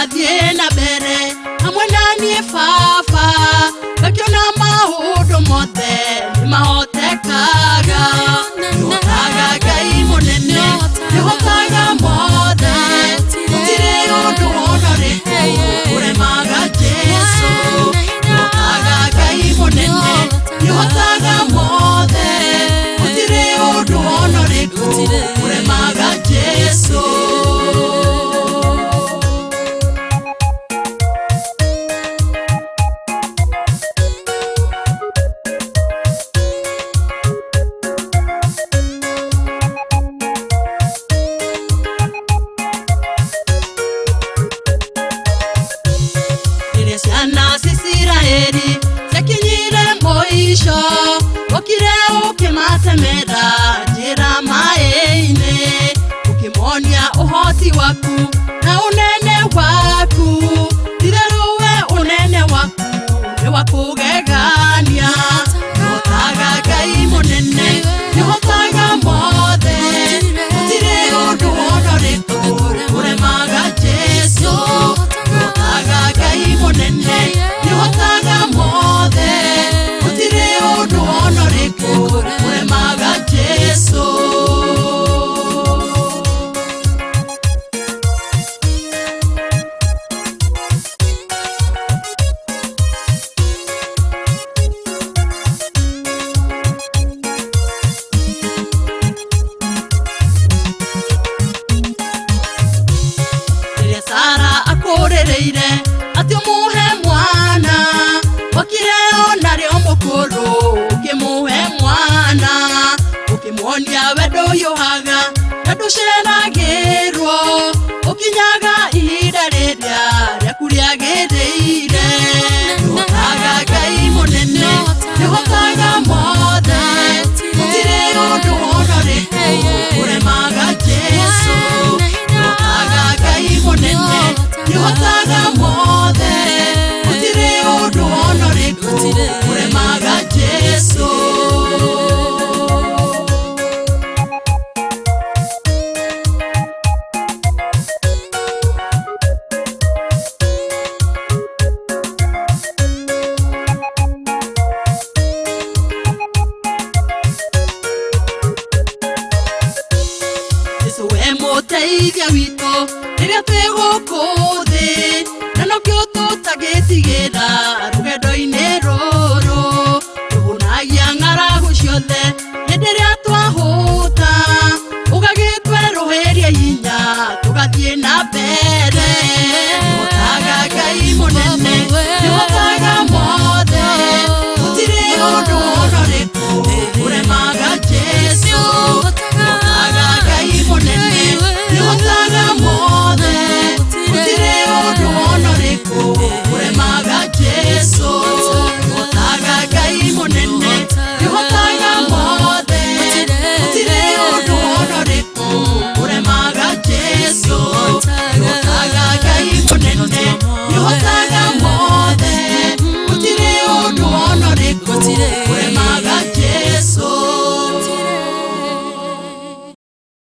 turathie na mbere hamwe nanie baba gakiona maundu mothe nimahotekaga nihotaga Ngai munene nihotaga mothe gutire undu wonarĩku uremaga Jesu nihotaga Ngai munene nihotaga mothe gutire undu wonarĩku uremaga Jesu. Ciana Isiraeli ciakinyire mũico ũkire ũkĩmatemera njĩra maĩ-inĩ ũkĩmonia ũhoti waku na ũnene waku itherũ we ũnene waku nĩ wa kũgegania nihotaga Ngai mũnene nihotaga mothe gũtirĩ ũndũ wonarĩku ũremaga Jesu nihotaga Ngai munene nihotaga mothe gutire undu wonarĩku uremaga Jesu. Sara akũrĩrĩire ati umuhe mwana wakire onarĩ o mũkũrũ ũkĩmuhe mwana ũkĩmuonia wendo ũyũhaga na ndũceragĩrwo ũkinyaga ihinda rĩrĩa rĩaku rĩagĩrĩire nihotaga Ngai mũnene nihotaga mothe gũtirĩ ũndũ wonarĩku ũremaga Jesu nihotaga Ngai mũnene nihotaga mothe gutire undu wonarĩku uremaga Jesu. Jesu we mũteithia witũ rĩrĩa twĩ gũkũ thĩ na nokĩo tũtagĩtigĩra rũgendo-inĩ rũrũ tũhũnagia ng'aragu ciothe hĩndĩ ĩrĩa twahũta ũgagĩtwerũhĩria hinya tũgathiĩ na mbere nihotaga Ngai mũnene nihotaga mothe gũtirĩ ũndũ wonarĩku uremaga Jesu nihotaga Ngai mũnene nihotaga mothe gutire undu wonarĩku uremaga Jesu nihotaga Ngai mũnene nihotaga mothe gutire undu wonarĩku uremaga Jesu nihotaga Ngai mũnene nihotaga mothe gutire undu wonarĩku